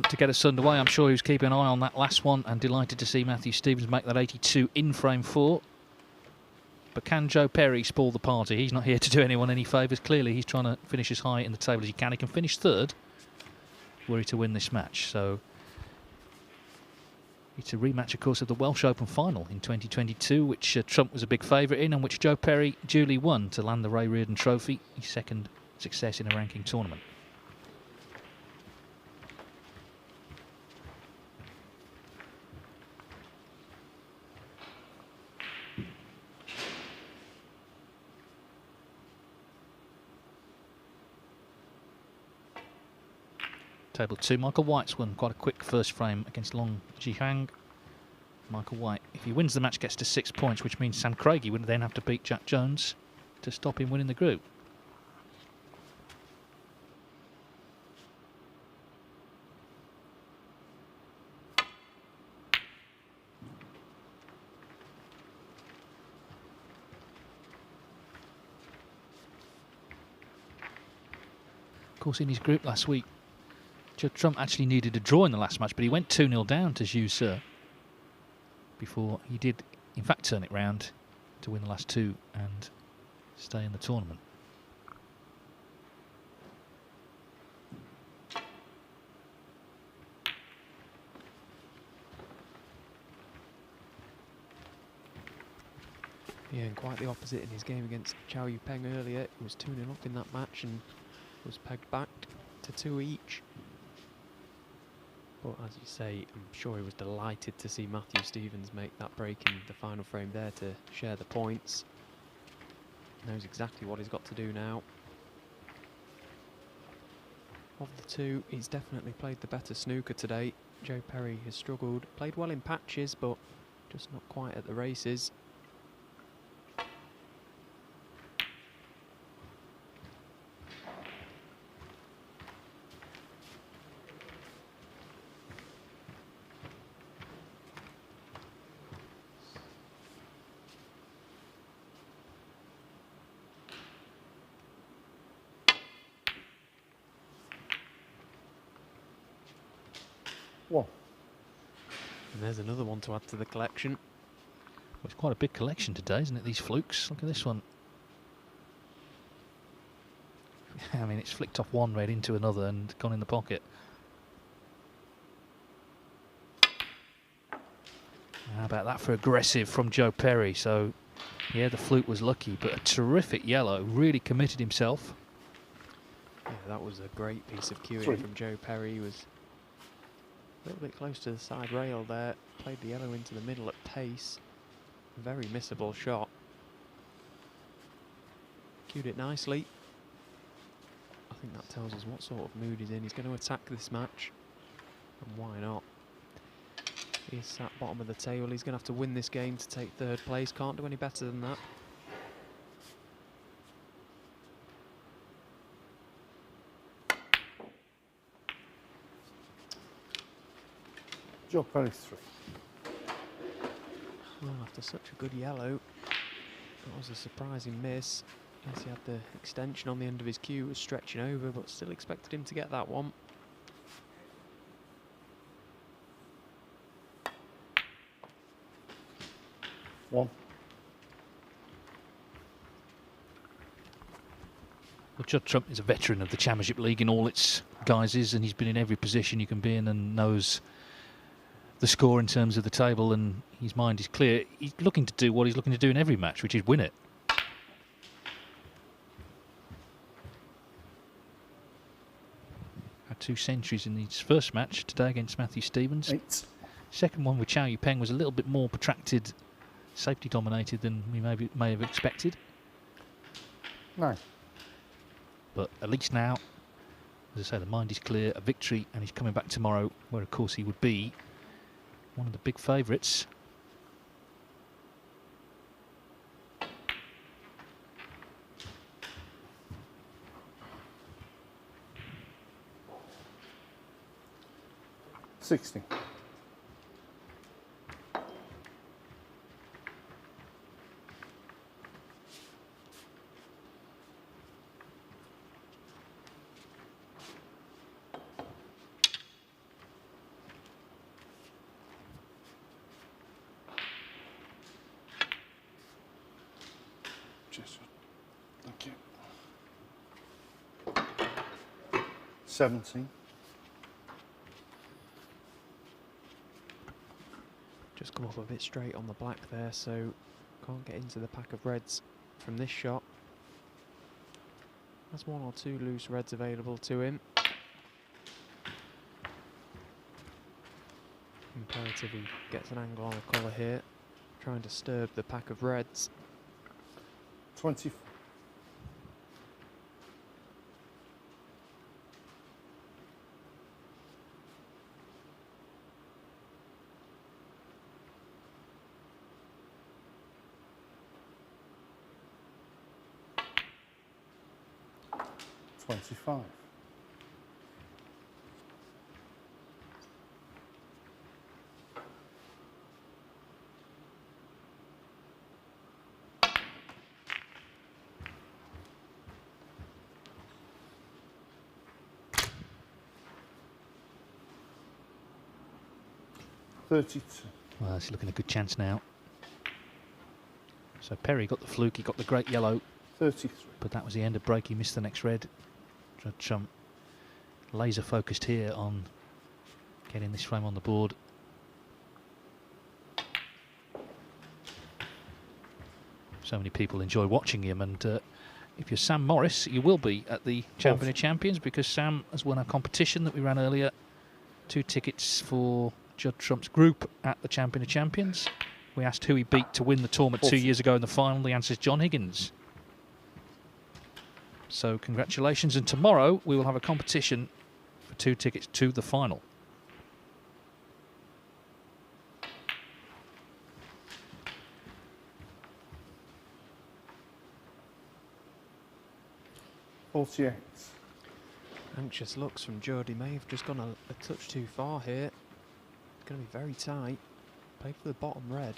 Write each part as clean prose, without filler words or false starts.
to get us underway. I'm sure he was keeping an eye on that last one and delighted to see Matthew Stevens make that 82 in frame 4. But can Joe Perry spoil the party? He's not here to do anyone any favours. Clearly, he's trying to finish as high in the table as he can. He can finish third were he to win this match. So it's a rematch, of course, of the Welsh Open final in 2022, which Trump was a big favourite in and which Joe Perry duly won to land the Ray Reardon Trophy, his second success in a ranking tournament. Table 2, Michael White's won quite a quick first frame against Long Jihang. Michael White, if he wins the match, gets to 6 points, which means Sam Craigie would then have to beat Jack Jones to stop him winning the group. Of course, in his group last week, Judd Trump actually needed a draw in the last match, but he went 2-0 down to Zhu Se before he did, in fact, turn it round to win the last two and stay in the tournament. Yeah, and quite the opposite in his game against Chow Yu Peng earlier. He was 2-0 up in that match and was pegged back to 2 each. But as you say, I'm sure he was delighted to see Matthew Stevens make that break in the final frame there to share the points. Knows exactly what he's got to do now. Of the two, he's definitely played the better snooker today. Joe Perry has struggled, played well in patches, but just not quite at the races. One. And there's another one to add to the collection. Well, it's quite a big collection today, isn't it, these flukes? Look at this one. I mean, it's flicked off one red into another and gone in the pocket. How about that for aggressive from Joe Perry? So, yeah, the fluke was lucky, but a terrific yellow. Really committed himself. Yeah, that was a great piece of cueing from Joe Perry. He was a little bit close to the side rail there. Played the yellow into the middle at pace. Very missable shot. Cued it nicely. I think that tells us what sort of mood he's in. He's going to attack this match. And why not? He's sat bottom of the table. He's going to have to win this game to take third place. Can't do any better than that. Joe Perry 3. Well, after such a good yellow, that was a surprising miss. Yes, he had the extension on the end of his cue, was stretching over, but still expected him to get that one. One. Well, Judd Trump is a veteran of the Championship League in all its guises, and he's been in every position you can be in and knows the score in terms of the table, and his mind is clear. He's looking to do what he's looking to do in every match, which is win it. Had 2 centuries in his first match today against Matthew Stevens. 8. Second one with Chow Yu Peng was a little bit more protracted, safety dominated than we may have expected. 9. But at least now, as I say, the mind is clear, a victory, and he's coming back tomorrow, where of course he would be one of the big favourites. $60. 17. Just come off a bit straight on the black there, so can't get into the pack of reds from this shot. Has one or two loose reds available to him. Imperative he gets an angle on the colour here, trying to disturb the pack of reds. 24. $25. 32. Well, he's looking a good chance now. So Perry got the fluke, he got the great yellow, 33. but that was the end of break. He missed the next red. Judd laser focused here on getting this frame on the board. So many people enjoy watching him, and if you're Sam Morris, you will be at the Champion of Champions, because Sam has won a competition that we ran earlier. 2 tickets for Judd Trump's group at the Champion of Champions. We asked who he beat to win the tournament 2 years ago in the final. The answer is John Higgins. So congratulations, and tomorrow we will have a competition for 2 tickets to the final. $48. Anxious looks from Judd. He may have just gone a touch too far here. It's going to be very tight. Play for the bottom red.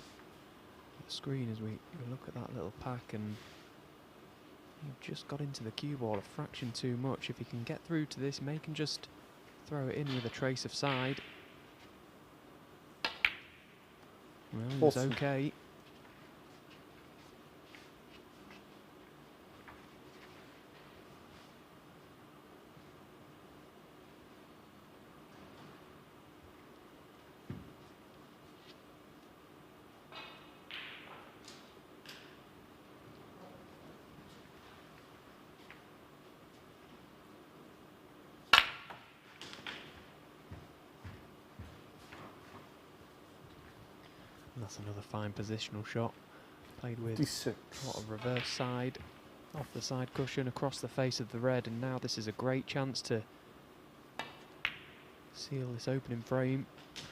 The screen as we look at that little pack, and he just got into the cue ball a fraction too much. If he can get through to this, he may can just throw it in with a trace of side. Well, he was okay. That's another fine positional shot. Played with 56. a lot of reverse side, off the side cushion, across the face of the red, and now this is a great chance to seal this opening frame.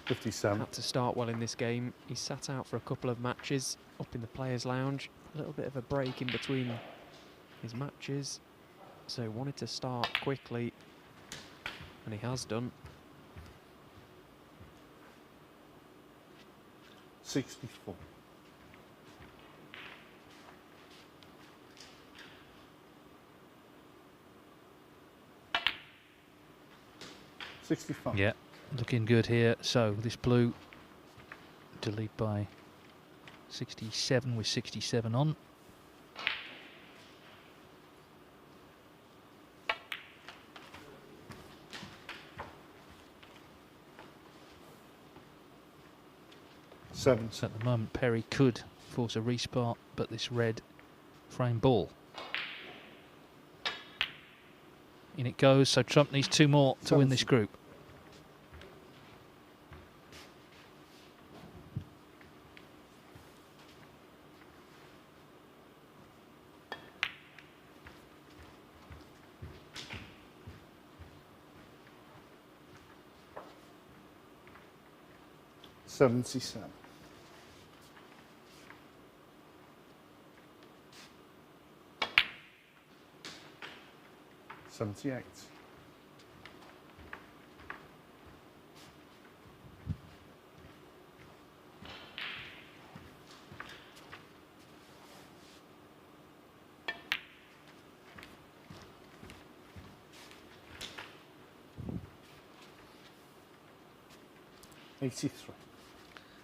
57. Had to start well in this game. He sat out for a couple of matches up in the Players' Lounge. A little bit of a break in between his matches, so wanted to start quickly, and he has done. 64. $65. Yeah, looking good here. So this blue to lead by 67 with 67 on. So at the moment Perry could force a restart, but this red frame ball. In it goes, so Trump needs 2 more to win this group. $77. 78. $83.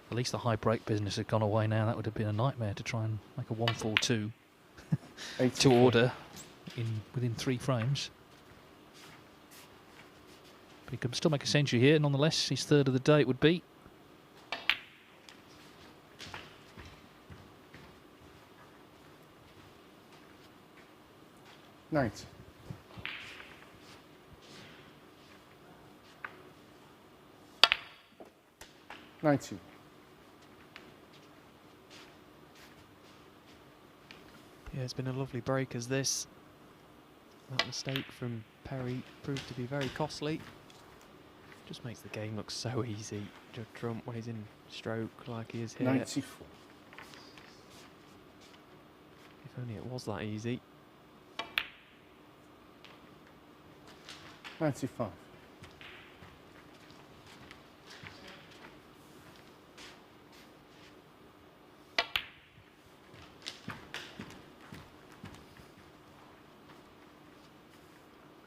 At least the high break business had gone away now. That would have been a nightmare to try and make a 1-4-2 to order within 3 frames. But he can still make a century here, nonetheless. His third of the day it would be. Night. 90. Yeah, it's been a lovely break as this. That mistake from Perry proved to be very costly. Just makes the game look so easy. Judd Trump, when he's in stroke like he is here. 94. If only it was that easy. 95.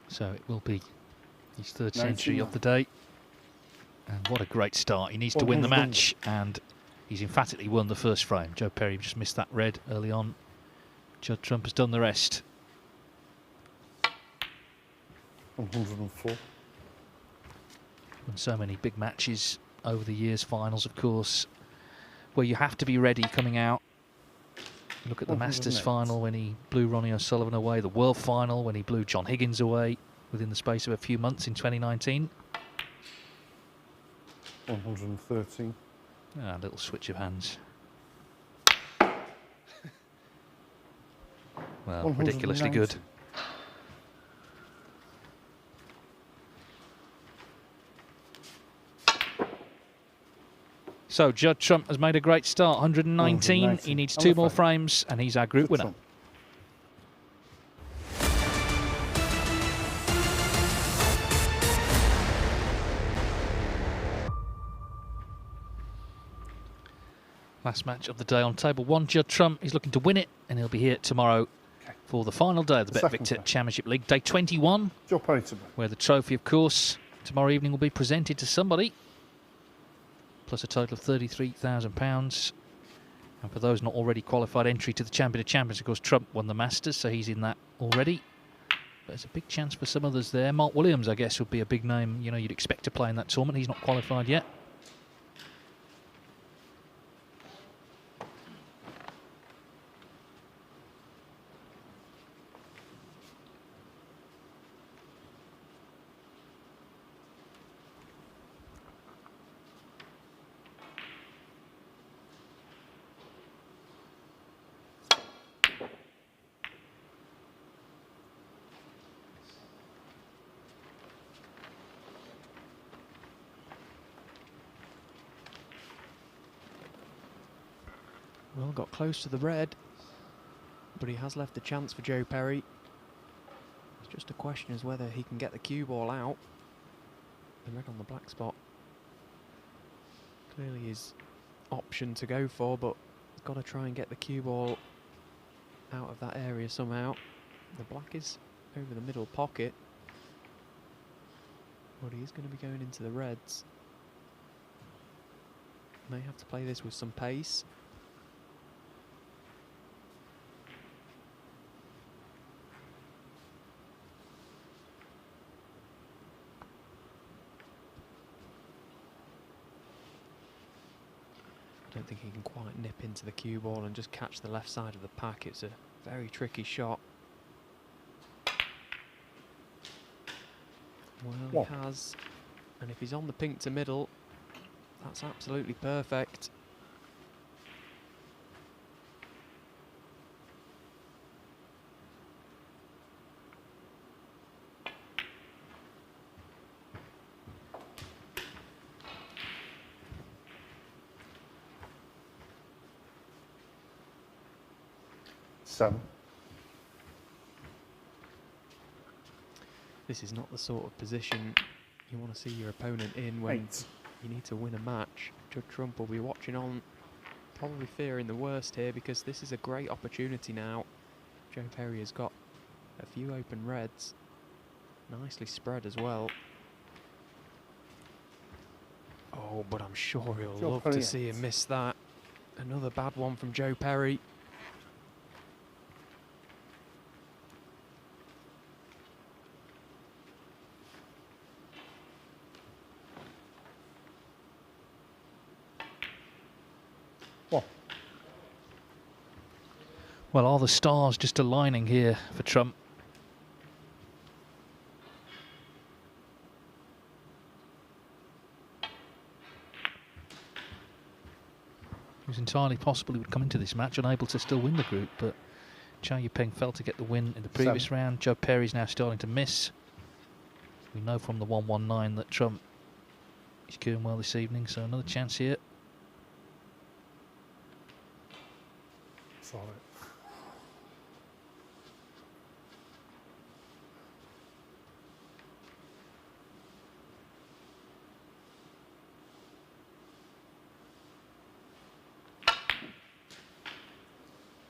So it will be his third century of the day. And what a great start. He needs to win the match, and he's emphatically won the first frame. Joe Perry just missed that red early on. Judd Trump has done the rest. 104. Won so many big matches over the years, finals of course, where you have to be ready coming out. Look at the Masters final when he blew Ronnie O'Sullivan away, the World final when he blew John Higgins away within the space of a few months in 2019. 113. Ah, a little switch of hands. Well, ridiculously good. So Judd Trump has made a great start, 119. He needs two more frames, and he's our group winner. Last match of the day on table one. Judd Trump is looking to win it, and he'll be here tomorrow for the final day of the Bet Victor Championship League, day 21, where the trophy, of course, tomorrow evening will be presented to somebody, plus a total of £33,000. And for those not already qualified, entry to the Champion of Champions, of course, Trump won the Masters, so he's in that already. But there's a big chance for some others there. Mark Williams, I guess, would be a big name, you know, you'd expect to play in that tournament. He's not qualified yet. Well, got close to the red, but he has left a chance for Joe Perry. It's just a question as whether he can get the cue ball out. The red on the black spot clearly his option to go for, but he's got to try and get the cue ball out of that area somehow. The black is over the middle pocket, but he is going to be going into the reds. May have to play this with some pace. I don't think he can quite nip into the cue ball and just catch the left side of the pack. It's a very tricky shot. Well, he has, and if he's on the pink to middle, that's absolutely perfect. This is not the sort of position you want to see your opponent in when you need to win a match. Judd Trump will be watching on, probably fearing the worst here, because this is a great opportunity now. Joe Perry has got a few open reds, nicely spread as well. Oh, but I'm sure he'll love to see him miss that. Another bad one from Joe Perry. Well, are the stars just aligning here for Trump? It was entirely possible he would come into this match unable to still win the group, but Chow Yupeng failed to get the win in the previous round. Joe Perry's now starting to miss. We know from the 119 that Trump is doing well this evening, so another chance here. Sorry.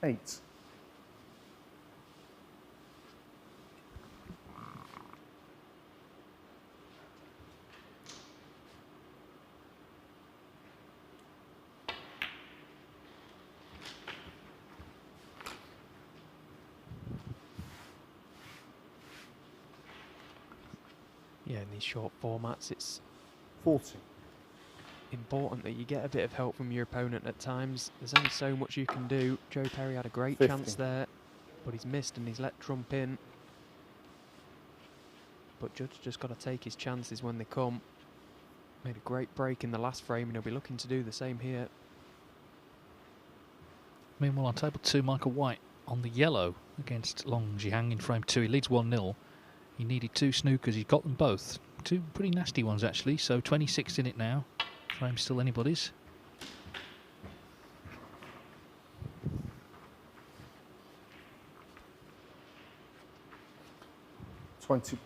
Eight. Yeah, in these short formats, it's 40. important that you get a bit of help from your opponent at times. There's only so much you can do. Joe Perry had a great 50. chance there, but he's missed and he's let Trump in. But Judd's just got to take his chances when they come. Made a great break in the last frame and he'll be looking to do the same here. Meanwhile, on table 2, Michael White on the yellow against Long Zhihang in frame 2. He leads 1-0. He needed 2 snookers. He's got them both. 2 pretty nasty ones, actually. So 26 in it now. Frame's still anybody's. $20.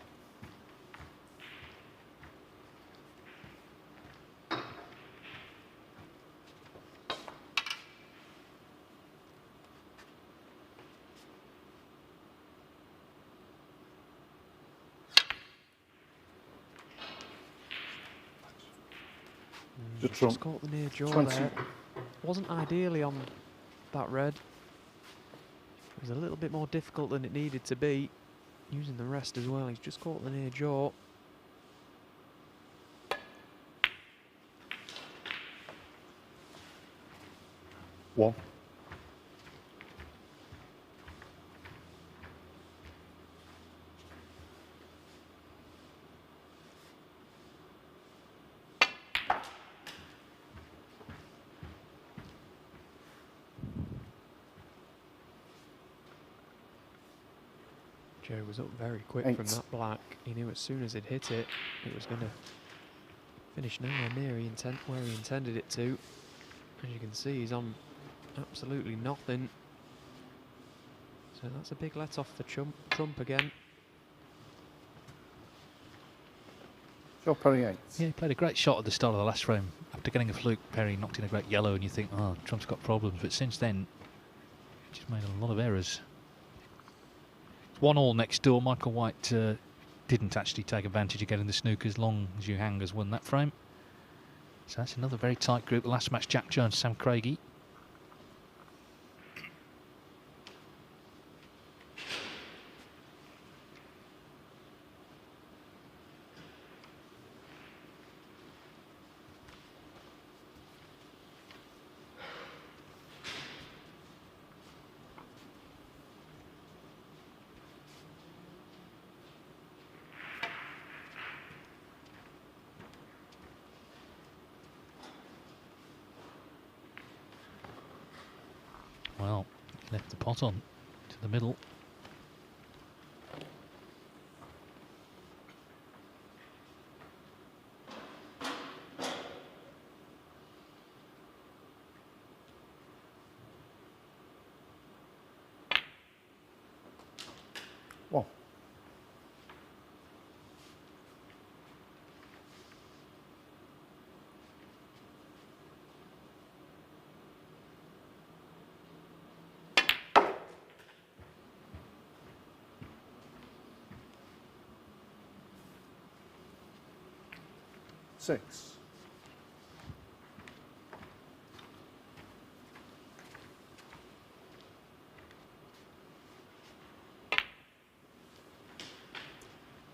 The Just trump. caught the near jaw 20. there. Wasn't ideally on that red. It was a little bit more difficult than it needed to be. Using the rest as well. He's just caught the near jaw. One. Joe was up very quick 8. from that black. He knew as soon as it hit it, it was going to finish nowhere near where he intended it to. As you can see, he's on absolutely nothing. So that's a big let off for Trump again. Joe Perry 8. Yeah, he played a great shot at the start of the last frame. After getting a fluke, Perry knocked in a great yellow, and you think, oh, Trump's got problems. But since then, he just made a lot of errors. It's 1-1 next door. Michael White didn't actually take advantage of getting the snookers. Long Zhihang has won that frame. So that's another very tight group. The last match, Jack Jones, Sam Craigie. Well, left the pot on to the middle. One. Six.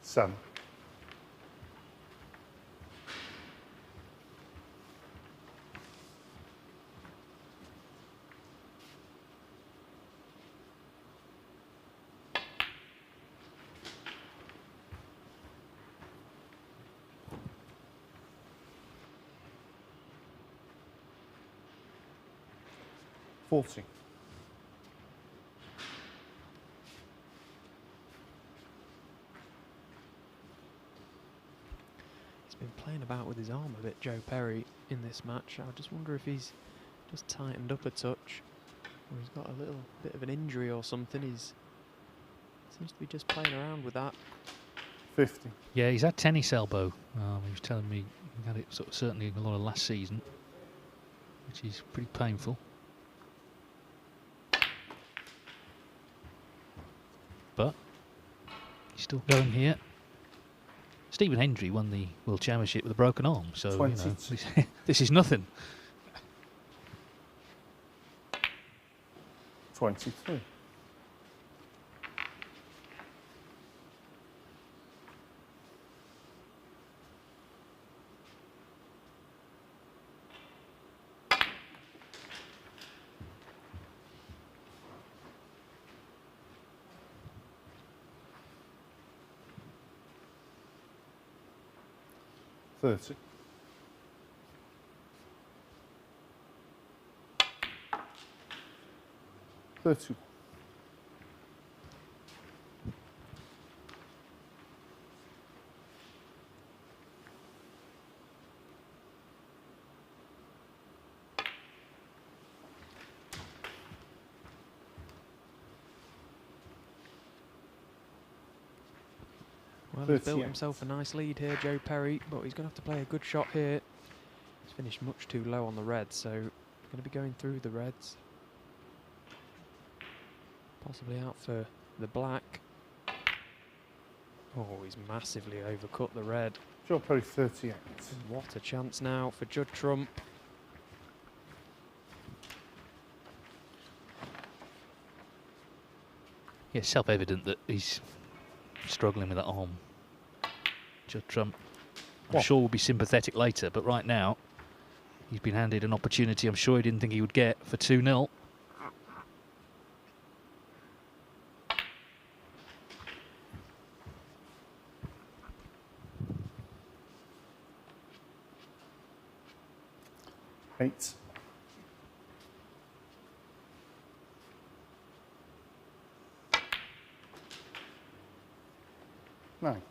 Seven. 40. He's been playing about with his arm a bit, Joe Perry, in this match. I just wonder if he's just tightened up a touch, or he's got a little bit of an injury or something. He's seems to be just playing around with that. 50. Yeah, he's had tennis elbow. He was telling me he had it sort of certainly a lot of last season, which is pretty painful. But he's still going here. Stephen Hendry won the World Championship with a broken arm, so you know, this is nothing. 23. $30. $30. Well, he's built himself a nice lead here, Joe Perry, but he's going to have to play a good shot here. He's finished much too low on the red, so going to be going through the reds. Possibly out for the black. Oh, he's massively overcut the red. Joe Perry 38. What a chance now for Judd Trump. Yeah, it's self-evident that he's struggling with that arm. Judd Trump, I'm sure will be sympathetic later, but right now he's been handed an opportunity I'm sure he didn't think he would get for 2-0. Eight. Nine.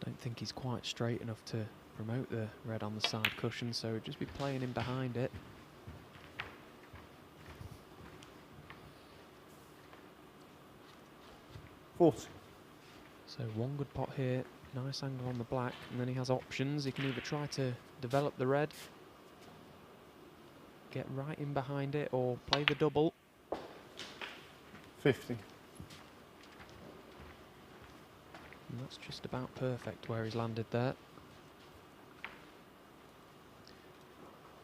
Don't think he's quite straight enough to promote the red on the side cushion, so just be playing him behind it. $40. So one good pot here, nice angle on the black, and then he has options. He can either try to develop the red, get right in behind it, or play the double. 50. And that's just about perfect where he's landed there.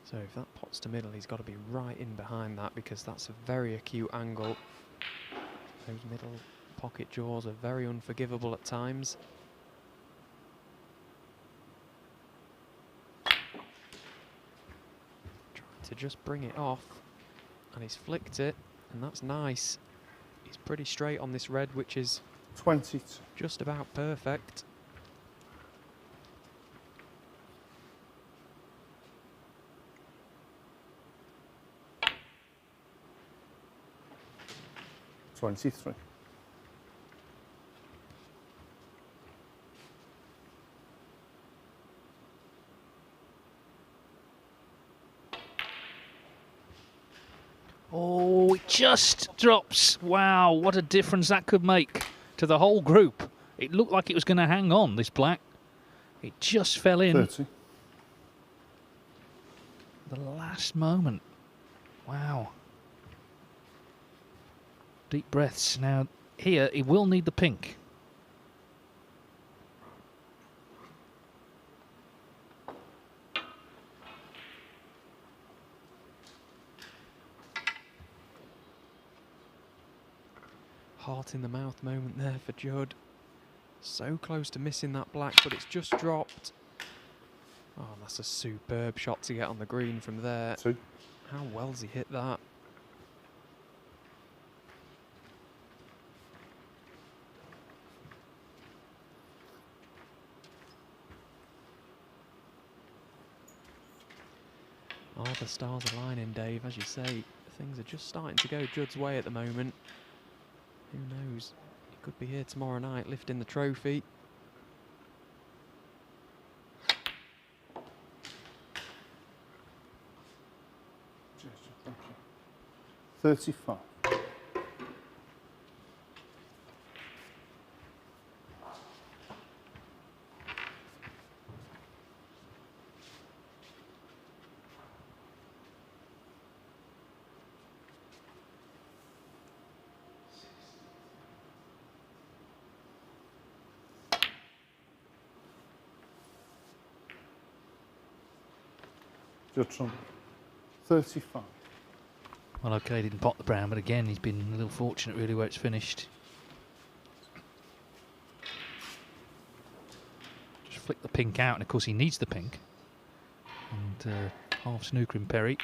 So if that pot's to middle, he's got to be right in behind that, because that's a very acute angle. Those middle pocket jaws are very unforgivable at times. Trying to just bring it off, and he's flicked it, and that's nice. He's pretty straight on this red, which is 22. just about perfect. $23. Oh, it just drops. Wow, what a difference that could make to the whole group. It looked like it was going to hang on, this black. It just fell in. 30. The last moment. Wow. Deep breaths. Now, here, he will need the pink. Heart in the mouth moment there for Judd. So close to missing that black, but it's just dropped. Oh, that's a superb shot to get on the green from there. 2. How well's he hit that? the stars aligning, Dave. As you say, things are just starting to go Judd's way at the moment. Who knows? He could be here tomorrow night lifting the trophy. Thank you. 35. Judd Trump. 35. Well, okay, didn't pot the brown, but again, he's been a little fortunate really where it's finished. Just flick the pink out, and of course he needs the pink. And half snooker in Perry.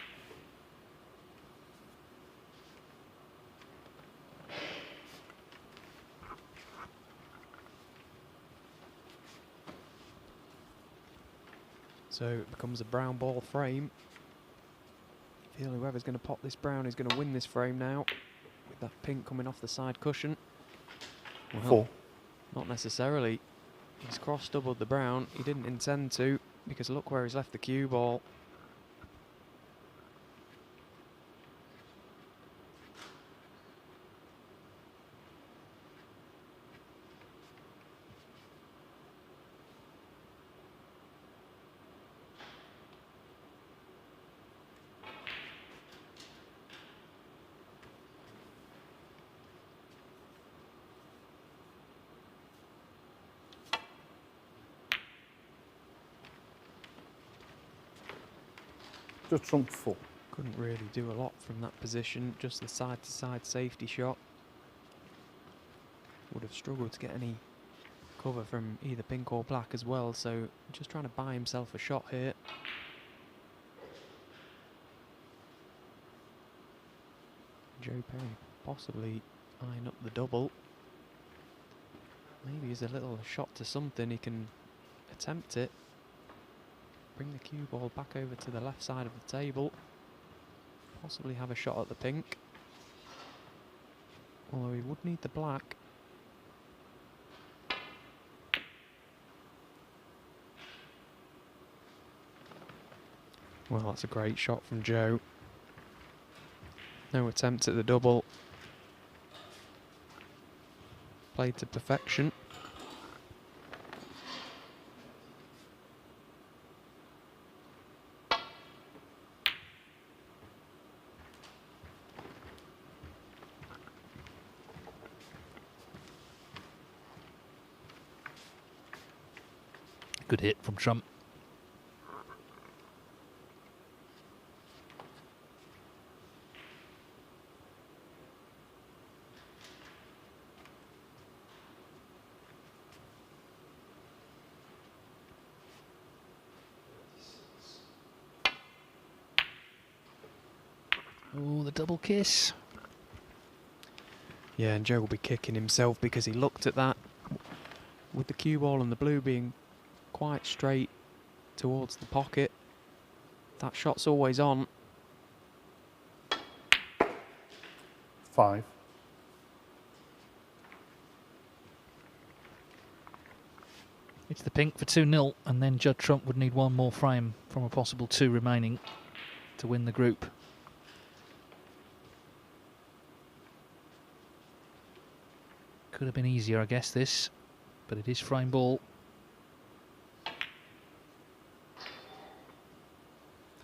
So it becomes a brown ball frame. I feel whoever's going to pop this brown is going to win this frame now. With that pink coming off the side cushion. Well, 4. not necessarily. He's cross-doubled the brown. He didn't intend to, because look where he's left the cue ball. Judd Trump 4. Couldn't really do a lot from that position, just the side-to-side safety shot. Would have struggled to get any cover from either pink or black as well, so just trying to buy himself a shot here. Joe Perry possibly eyeing up the double. Maybe he's a little shot to something, he can attempt it. Bring the cue ball back over to the left side of the table. Possibly have a shot at the pink. Although he would need the black. Well, that's a great shot from Joe. No attempt at the double. Played to perfection. Good hit from Trump. Oh, the double kiss. Yeah, and Joe will be kicking himself because he looked at that with the cue ball and the blue being quite straight towards the pocket. That shot's always on. 5. It's the pink for 2-0, and then Judd Trump would need one more frame from a possible 2 remaining to win the group. Could have been easier, I guess, this, but it is frame ball.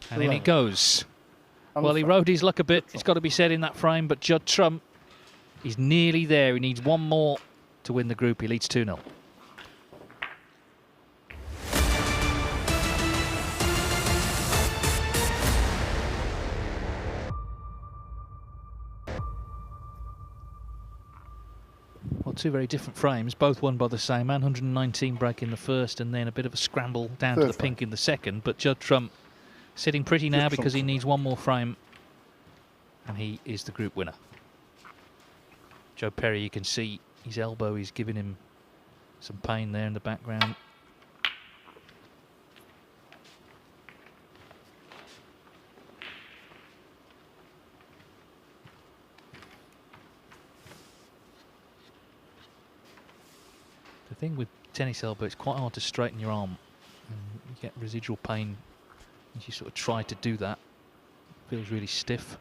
And in it goes. Well, he rode his luck a bit, it's got to be said, in that frame, but Judd Trump is nearly there. He needs one more to win the group. He leads 2-0. Well, 2 very different frames, both won by the same man. 119 break in the first, and then a bit of a scramble down to the pink in the second. But Judd Trump sitting pretty now because he needs one more frame, and he is the group winner. Joe Perry, you can see his elbow is giving him some pain there in the background. The thing with tennis elbow, it's quite hard to straighten your arm. And you get residual pain as you sort of try to do that. It feels really stiff.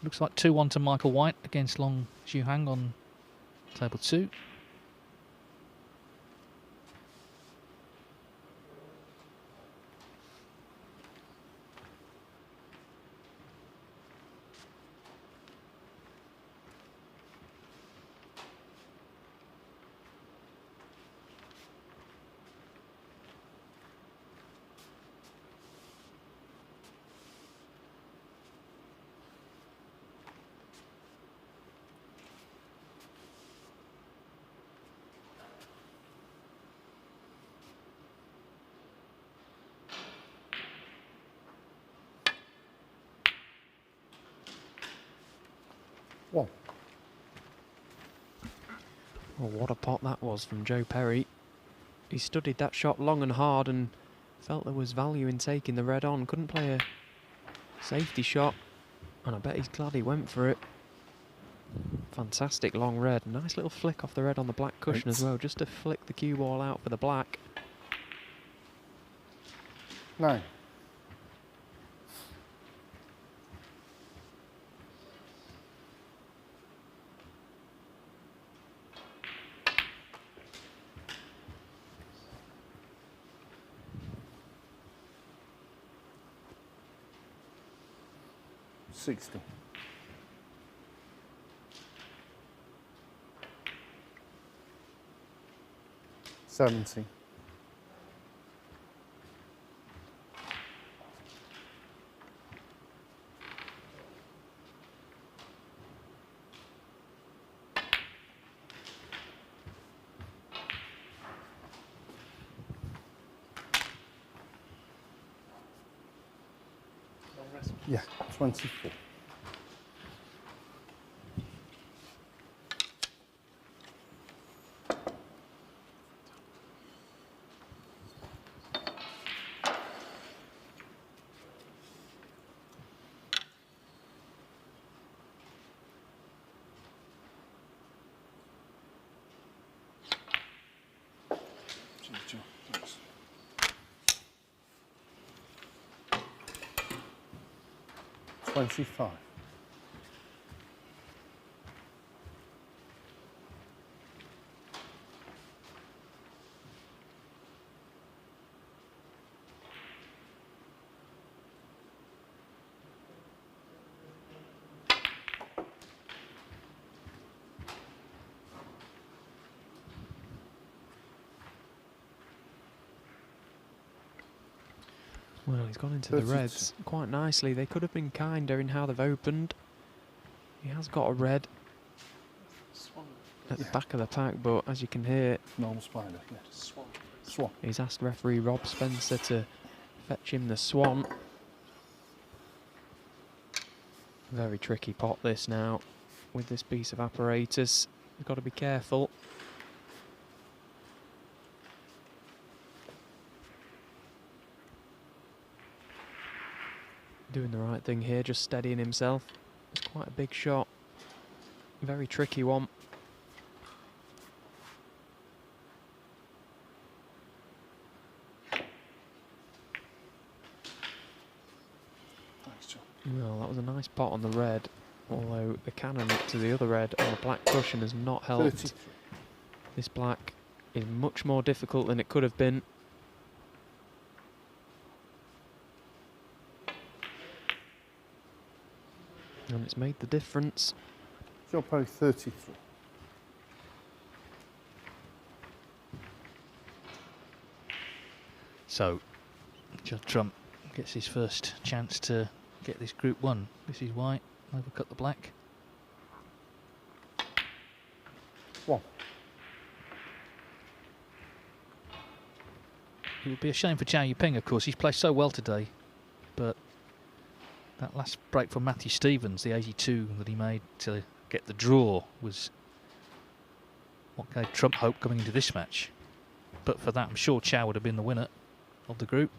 Looks like 2-1 to Michael White against Long Zhuhang on table 2. One. Oh, what a pot that was from Joe Perry. He studied that shot long and hard and felt there was value in taking the red on. Couldn't play a safety shot, and I bet he's glad he went for it. Fantastic long red. Nice little flick off the red on the black cushion as well, just to flick the cue ball out for the black. 9. $60. 70. 24. Thanks. 25. Well, he's gone into the reds quite nicely. They could have been kinder in how they've opened. He has got a red at the back of the pack, but as you can hear, Normal spider, yeah. Swan. he's asked referee Rob Spencer to fetch him the swan. Very tricky pot this now with this piece of apparatus. You've got to be careful. Doing the right thing here, just steadying himself. It's quite a big shot. Very tricky one. Thanks, John. Well, that was a nice pot on the red, although the cannon to the other red on the black cushion has not helped. 30. This black is much more difficult than it could have been. And it's made the difference. Joe Perry, 33. So, Judd Trump gets his first chance to get this Group 1. This is White, overcut the black. 1. It would be a shame for Chow Yuping, of course. He's played so well today, but that last break from Matthew Stevens, the 82 that he made to get the draw, was what gave Trump hope coming into this match. But for that, I'm sure Chow would have been the winner of the group.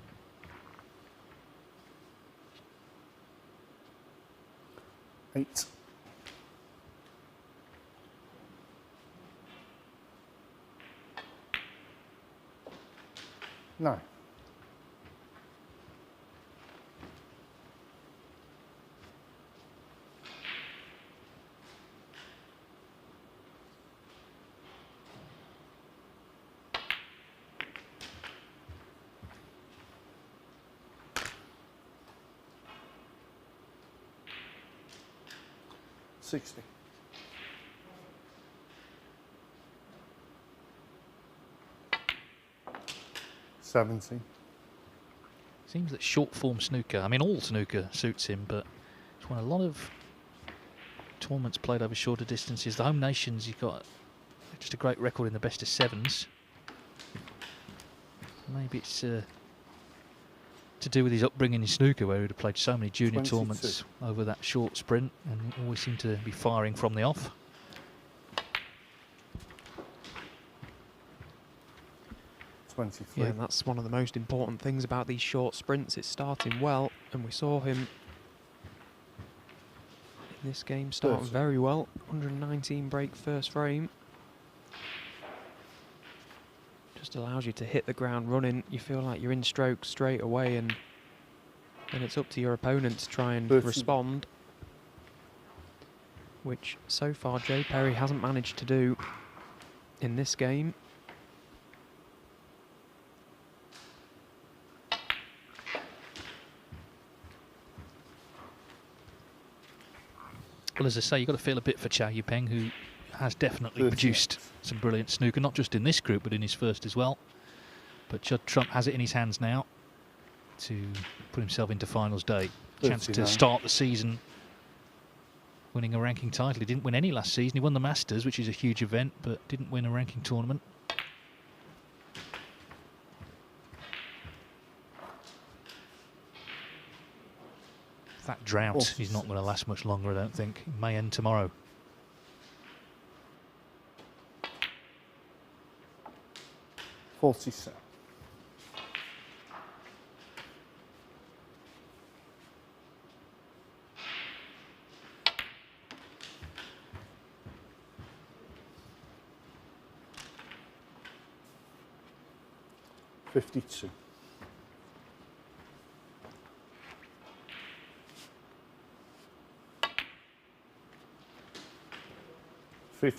8. No. $60. $70. Seems that short form snooker, I mean all snooker suits him, but it's won a lot of tournaments played over shorter distances. The home nations, he's got just a great record in the best of sevens. Maybe it's to do with his upbringing in snooker, where he'd have played so many junior 22. tournaments over that short sprint and always seemed to be firing from the off. $23. Yeah, and that's one of the most important things about these short sprints. It's starting well, and we saw him in this game starting 30. very well. 119 break first frame. Just allows you to hit the ground running. You feel like you're in strokes straight away, and then it's up to your opponent to try and 30. respond, which so far Joe Perry hasn't managed to do in this game. Well, as I say, you've got to feel a bit for Chow Yu-peng, who has definitely 38. produced some brilliant snooker, not just in this group, but in his first as well. But Judd Trump has it in his hands now to put himself into finals day. Chance to 39. start the season winning a ranking title. He didn't win any last season. He won the Masters, which is a huge event, but didn't win a ranking tournament. That drought is not going to last much longer, I don't think. It may end tomorrow. $47. $52. $53.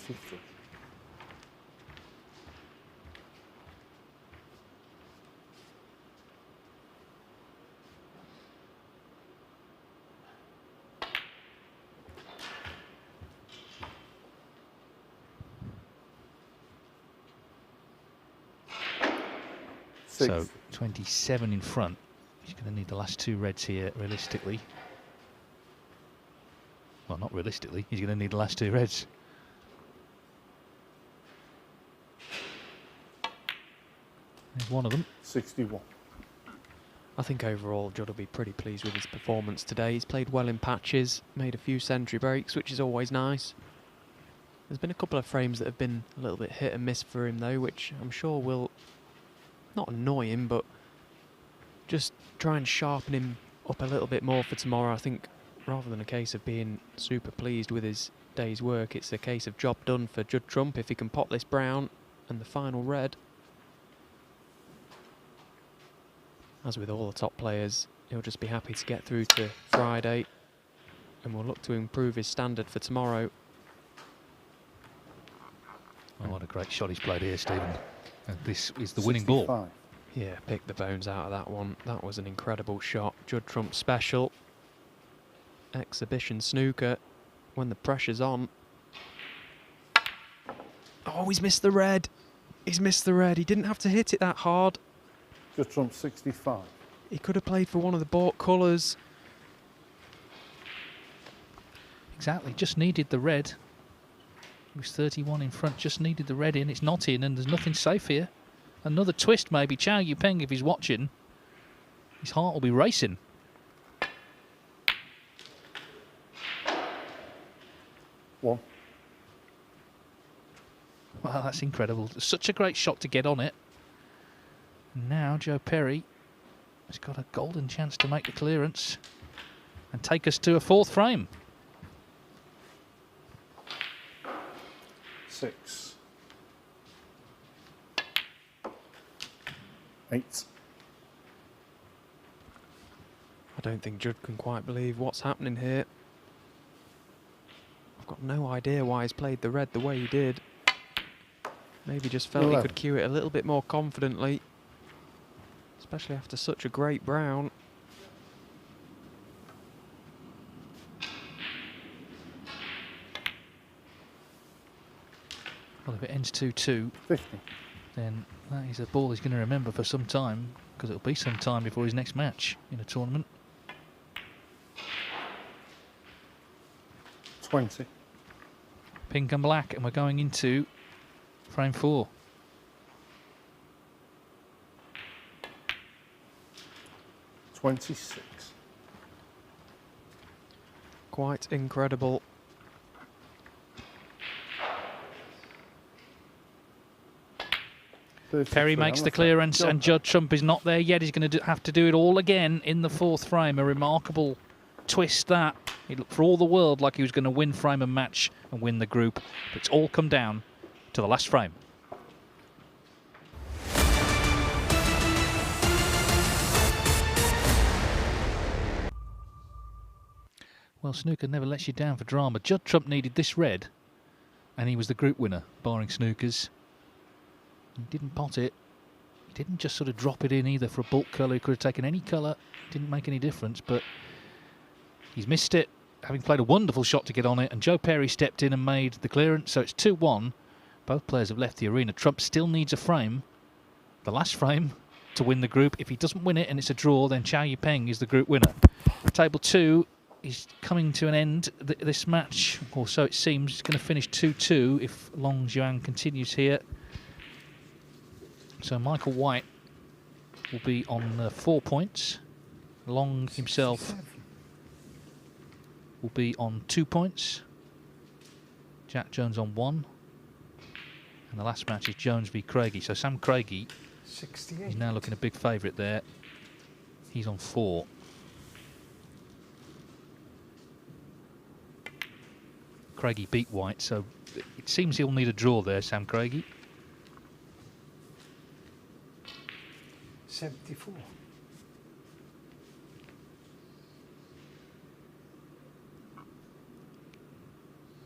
So 27 in front. He's going to need the last two reds here, realistically. Well, not realistically. He's going to need the last two reds. There's one of them. 61. I think overall Judd will be pretty pleased with his performance today. He's played well in patches, made a few century breaks, which is always nice. There's been a couple of frames that have been a little bit hit and miss for him though, which I'm sure will not annoy him, but just try and sharpen him up a little bit more for tomorrow. I think rather than a case of being super pleased with his day's work, it's a case of job done for Judd Trump if he can pop this brown and the final red. As with all the top players, he'll just be happy to get through to Friday, and we'll look to improve his standard for tomorrow. Oh, what a great shot he's played here, Stephen. And this is the winning ball. 65. Yeah, pick the bones out of that one. That was an incredible shot. Judd Trump special. Exhibition snooker when the pressure's on. Oh, he's missed the red. He's missed the red. He didn't have to hit it that hard. Judd Trump 65. He could have played for one of the bought colours. Exactly, just needed the red. He was 31 in front, just needed the red in. It's not in, and there's nothing safe here. Another twist, maybe. Chow Yu-peng, if he's watching, his heart will be racing. One. Wow, that's incredible. Such a great shot to get on it. Now Joe Perry has got a golden chance to make the clearance and take us to a fourth frame. 6. 8. I don't think Judd can quite believe what's happening here. I've got no idea why he's played the red the way he did. Maybe just felt he 11. could cue it a little bit more confidently, especially after such a great brown. Well, if it ends 2-2, 50. then that is a ball he's going to remember for some time, because it'll be some time before his next match in a tournament. 20. Pink and black, and we're going into frame 4. $26. Quite incredible. Perry makes the clearance, and Judd Trump is not there yet. He's going to have to do it all again in the 4th frame. A remarkable twist that. It looked for all the world like he was going to win frame and match and win the group. But it's all come down to the last frame. Well, Snooker never lets you down for drama. Judd Trump needed this red, and he was the group winner, barring Snookers. He didn't pot it. He didn't just sort of drop it in either for a bulk colour. He could have taken any colour. Didn't make any difference, but he's missed it, having played a wonderful shot to get on it, and Joe Perry stepped in and made the clearance, so it's 2-1. Both players have left the arena. Trump still needs a frame, the last frame, to win the group. If he doesn't win it and it's a draw, then Chow Yipeng is the group winner. Table 2 is coming to an end. This match, or so it seems, is going to finish 2-2 if Long Zhuang continues here. So Michael White will be on 4 points. Long himself will be on 2 points. Jack Jones on 1. And the last match is Jones v Craigie. So Sam Craigie is now looking a big favourite there. He's on 4. Craigie beat White, so it seems he'll need a draw there, Sam Craigie. 74.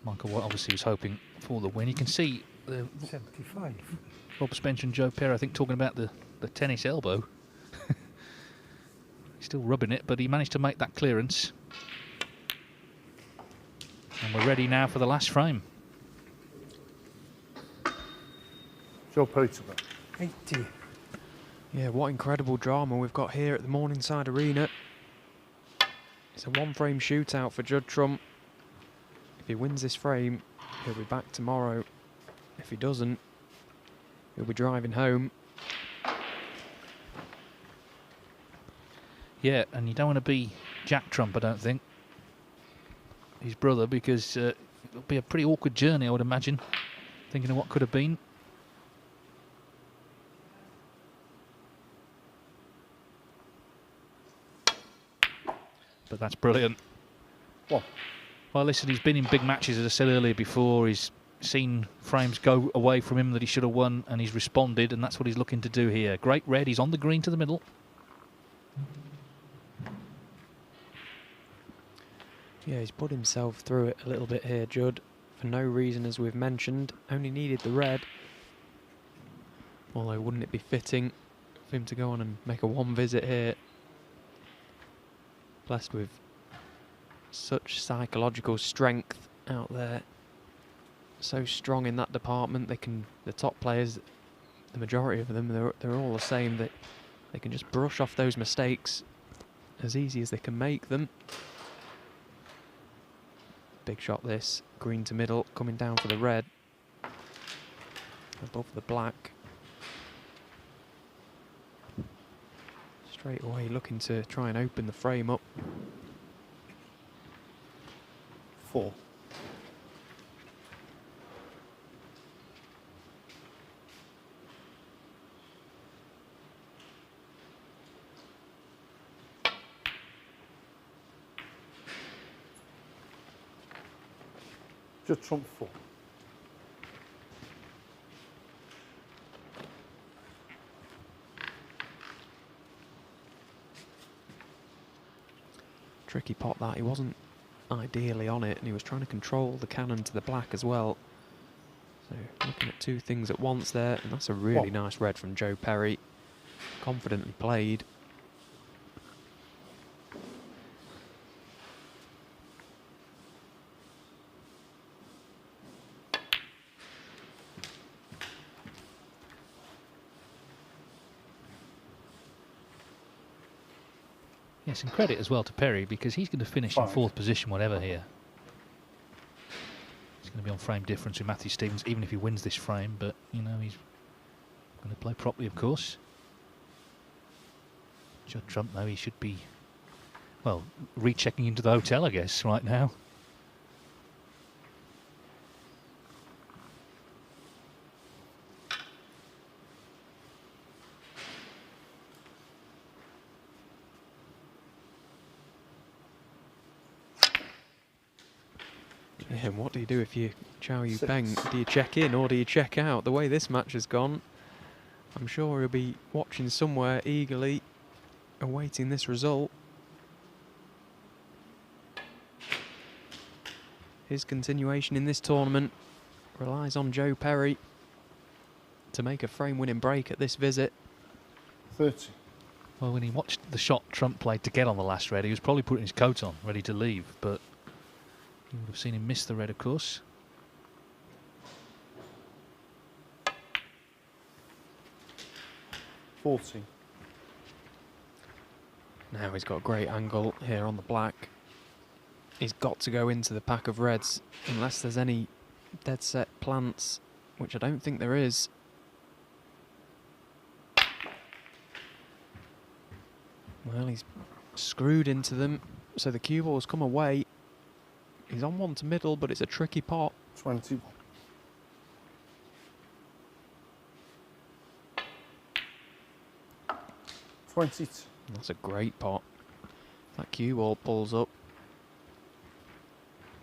Michael White obviously was hoping for the win. You can see 75. Rob Spencer and Joe Perry, I think, talking about the tennis elbow. He's still rubbing it, but he managed to make that clearance. And we're ready now for the last frame. Joe Peterborough. 80. Yeah, what incredible drama we've got here at the Morningside Arena. It's a 1-frame shootout for Judd Trump. If he wins this frame, he'll be back tomorrow. If he doesn't, he'll be driving home. Yeah, and you don't want to be Jack Trump, I don't think, his brother, because it'll be a pretty awkward journey, I would imagine, thinking of what could have been. But that's brilliant. What? Well, listen, he's been in big matches, as I said earlier before. He's seen frames go away from him that he should have won, and he's responded, and that's what he's looking to do here. Great red, he's on the green to the middle. Yeah, he's put himself through it a little bit here, Judd, for no reason, as we've mentioned. Only needed the red. Although, wouldn't it be fitting for him to go on and make a 1 visit here? Blessed with such psychological strength out there. So strong in that department. The top players, the majority of them, they're all the same. That they can just brush off those mistakes as easy as they can make them. Big shot this, green to middle, coming down for the red. Above the black. Straight away looking to try and open the frame up. 4. Just Trump 4. Tricky pot that. He wasn't ideally on it, and he was trying to control the cannon to the black as well. So looking at two things at once there, and that's a really nice red from Joe Perry. Confidently played. Yes, and credit as well to Perry, because he's going to finish in 4th position whatever here. He's going to be on frame difference with Matthew Stevens, even if he wins this frame, but, you know, he's going to play properly, of course. Judd Trump, though, he should be, well, rechecking into the hotel, I guess, right now. Yeah, and what do you do if you chow you bang? Do you check in or do you check out? The way this match has gone, I'm sure he'll be watching somewhere eagerly, awaiting this result. His continuation in this tournament relies on Joe Perry to make a frame-winning break at this visit. 30. Well, when he watched the shot Trump played to get on the last red, he was probably putting his coat on, ready to leave, but you would have seen him miss the red, of course. Now he's got a great angle here on the black. He's got to go into the pack of reds, unless there's any dead set plants, which I don't think there is. Well, he's screwed into them, so the cue ball's come away. He's on one to middle, but it's a tricky pot. 21. That's a great pot. That cue ball pulls up.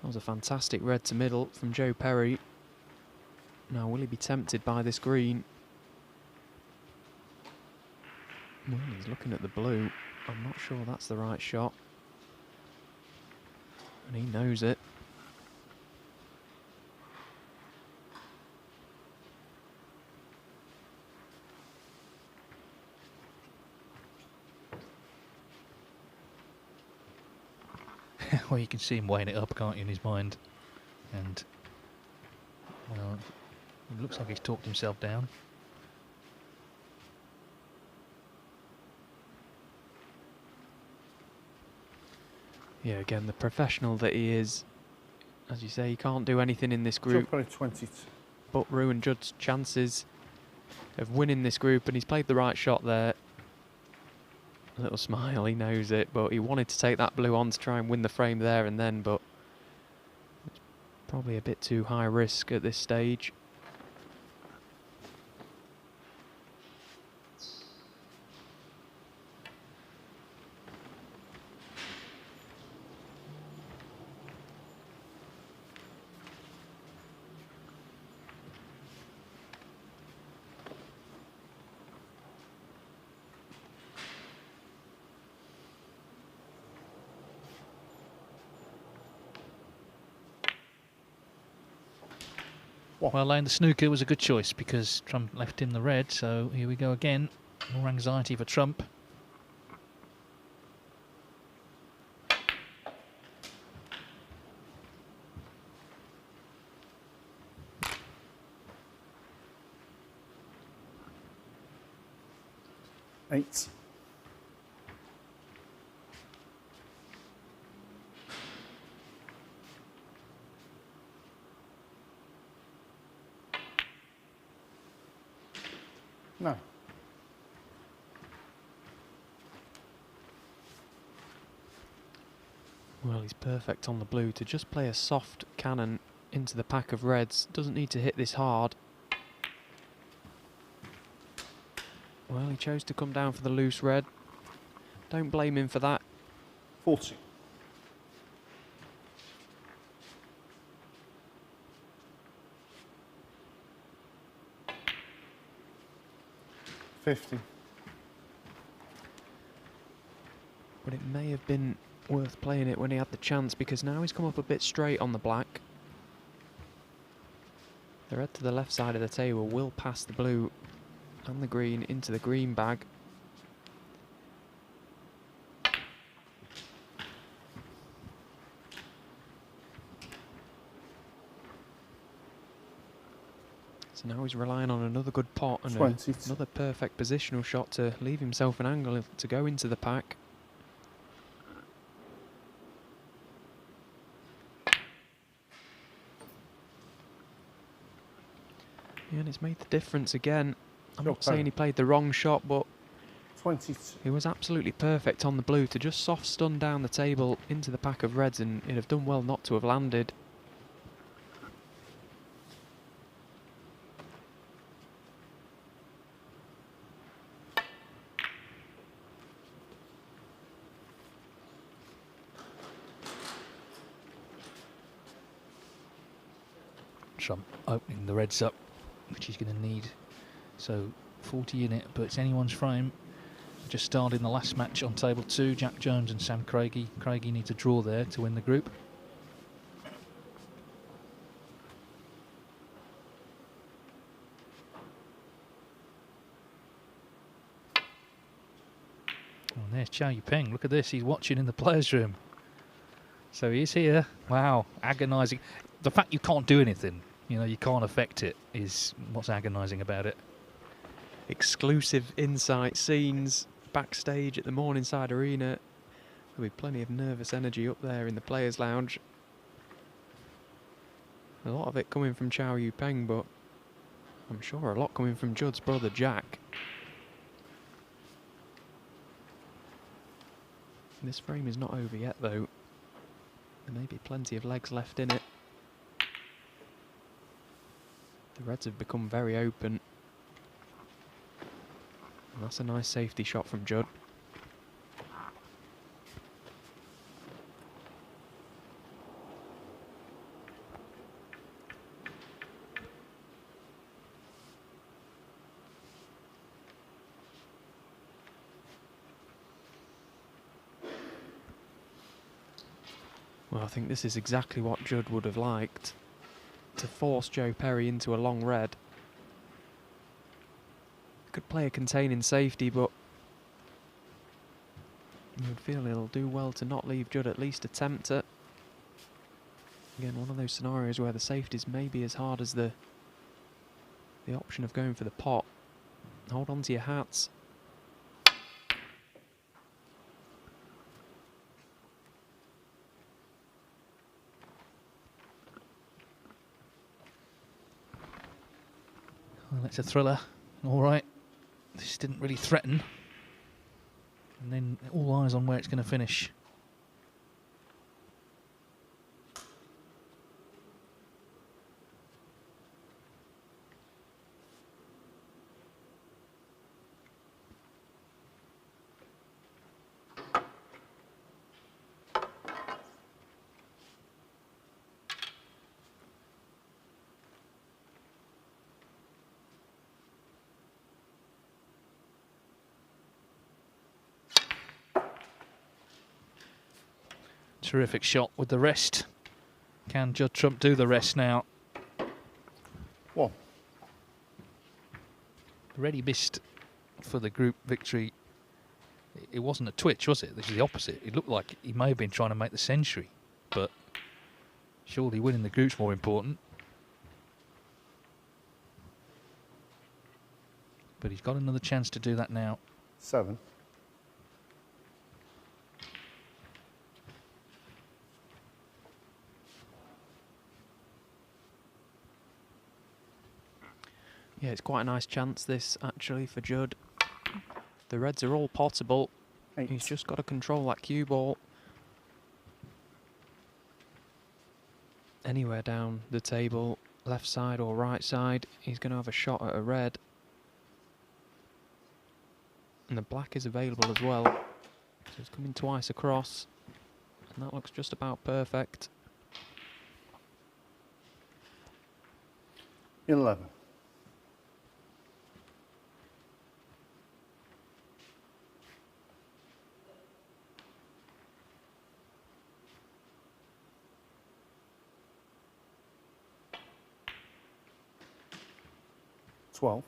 That was a fantastic red to middle from Joe Perry. Now, will he be tempted by this green? Well, he's looking at the blue. I'm not sure that's the right shot. And he knows it. Well, you can see him weighing it up, can't you, in his mind? And, well, it looks like he's talked himself down. Yeah, again, the professional that he is, as you say, he can't do anything in this group Joe Perry 22. but ruin Judd's chances of winning this group, and he's played the right shot there. A little smile, he knows it, but he wanted to take that blue on to try and win the frame there and then, but it's probably a bit too high risk at this stage. Well, laying the snooker was a good choice because Trump left him the red, so here we go again. More anxiety for Trump. Eight. No. Well, he's perfect on the blue to just play a soft cannon into the pack of reds. Doesn't need to hit this hard. Well, he chose to come down for the loose red. Don't blame him for that. 40. But it may have been worth playing it when he had the chance, because now he's come up a bit straight on the black. The red to the left side of the table will pass the blue and the green into the green bag. So now he's relying on another good pot and 20. another perfect positional shot to leave himself an angle to go into the pack. Yeah, and it's made the difference again. I'm not saying he played the wrong shot, but 22. he was absolutely perfect on the blue to just soft stun down the table into the pack of reds, and he'd have done well not to have landed. Trump opening the reds up, which he's going to need. So 40 in it, but it's anyone's frame. Just started in the last match on table 2, Jack Jones and Sam Craigie. Craigie needs a draw there to win the group. Oh, and there's Chow Yu-peng. Look at this, he's watching in the players' room. So he is here. Wow, agonising. The fact you can't do anything, you know, you can't affect it, is what's agonising about it. Exclusive insight scenes backstage at the Morningside Arena. There'll be plenty of nervous energy up there in the players' lounge. A lot of it coming from Chow Yu-peng, but I'm sure a lot coming from Judd's brother Jack. This frame is not over yet though. There may be plenty of legs left in it. The reds have become very open. And that's a nice safety shot from Judd. Well, I think this is exactly what Judd would have liked, to force Joe Perry into a long red. Could play a containing safety, but you would feel he'll do well to not leave Judd at least attempt it. Again, one of those scenarios where the safeties may be as hard as the option of going for the pot. Hold on to your hats. Well, it's a thriller. All right. This didn't really threaten. And then all eyes on where it's going to finish. Terrific shot with the rest. Can Judd Trump do the rest now? 1. Already missed for the group victory. It wasn't a twitch, was it? This is the opposite. It looked like he may have been trying to make the century, but surely winning the group's more important. But he's got another chance to do that now. 7. Yeah, it's quite a nice chance this, actually, for Judd. The reds are all potable. 8. He's just got to control that cue ball. Anywhere down the table, left side or right side, he's going to have a shot at a red. And the black is available as well. So it's coming twice across. And that looks just about perfect. 11. 12.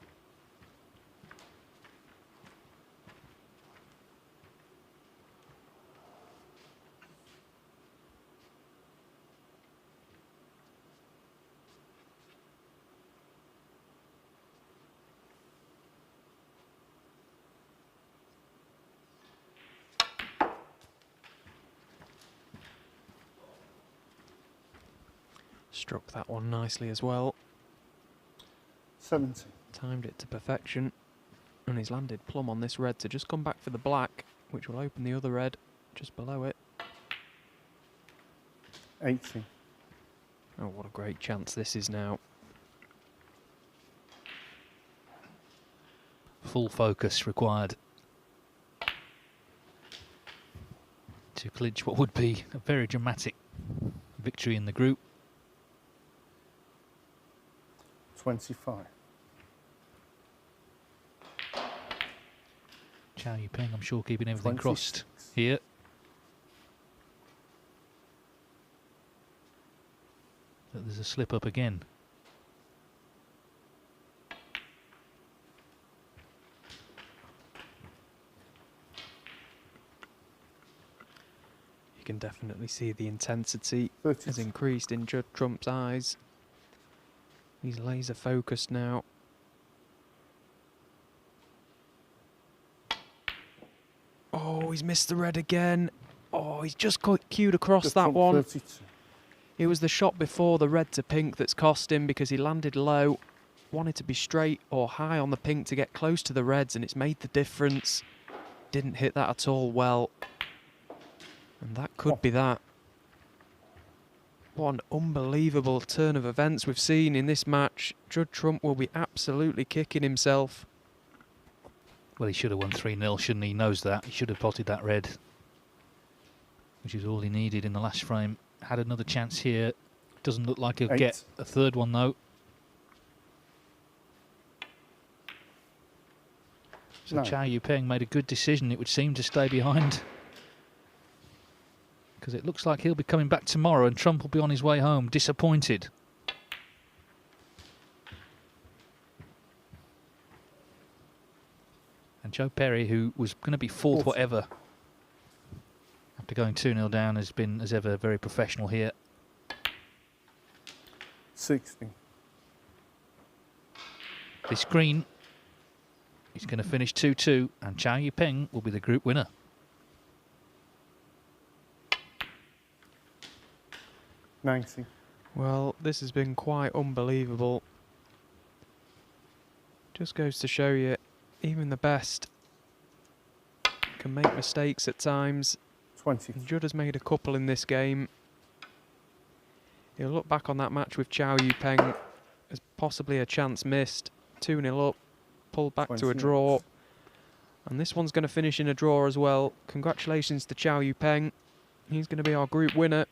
Struck that one nicely as well. 17. Timed it to perfection. And he's landed plumb on this red to just come back for the black, which will open the other red just below it. 18. Oh, what a great chance this is now. Full focus required to clinch what would be a very dramatic victory in the group. 25. Chow Yu-ping, I'm sure, keeping everything 26. crossed here. But there's a slip up again. You can definitely see the intensity 32. has increased in Judd Trump's eyes. He's laser focused now. Oh, he's missed the red again. Oh, he's just cued across Just that Trump one. 32. It was the shot before the red to pink that's cost him because he landed low. Wanted to be straight or high on the pink to get close to the reds, and it's made the difference. Didn't hit that at all well. And that could be that. What an unbelievable turn of events we've seen in this match. Judd Trump will be absolutely kicking himself. Well, he should have won 3-0, shouldn't he? He knows that. He should have potted that red, which is all he needed in the last frame. Had another chance here. Doesn't look like he'll 8. get a third one, though. So 9. Chow Yu-ping made a good decision, it would seem, to stay behind. Because it looks like he'll be coming back tomorrow and Trump will be on his way home, disappointed. And Joe Perry, who was going to be fourth whatever, after going 2-0 down, has been, as ever, very professional here. 16. This green is going to finish 2-2, and Chow Yu-ping will be the group winner. Ninety. Well, this has been quite unbelievable. Just goes to show you, even the best can make mistakes at times. 20. And Judd has made a couple in this game. He'll look back on that match with Chow Yu-ping as possibly a chance missed. 2-0 up, pulled back to a 28. draw. And this one's going to finish in a draw as well. Congratulations to Chow Yu-ping. He's going to be our group winner.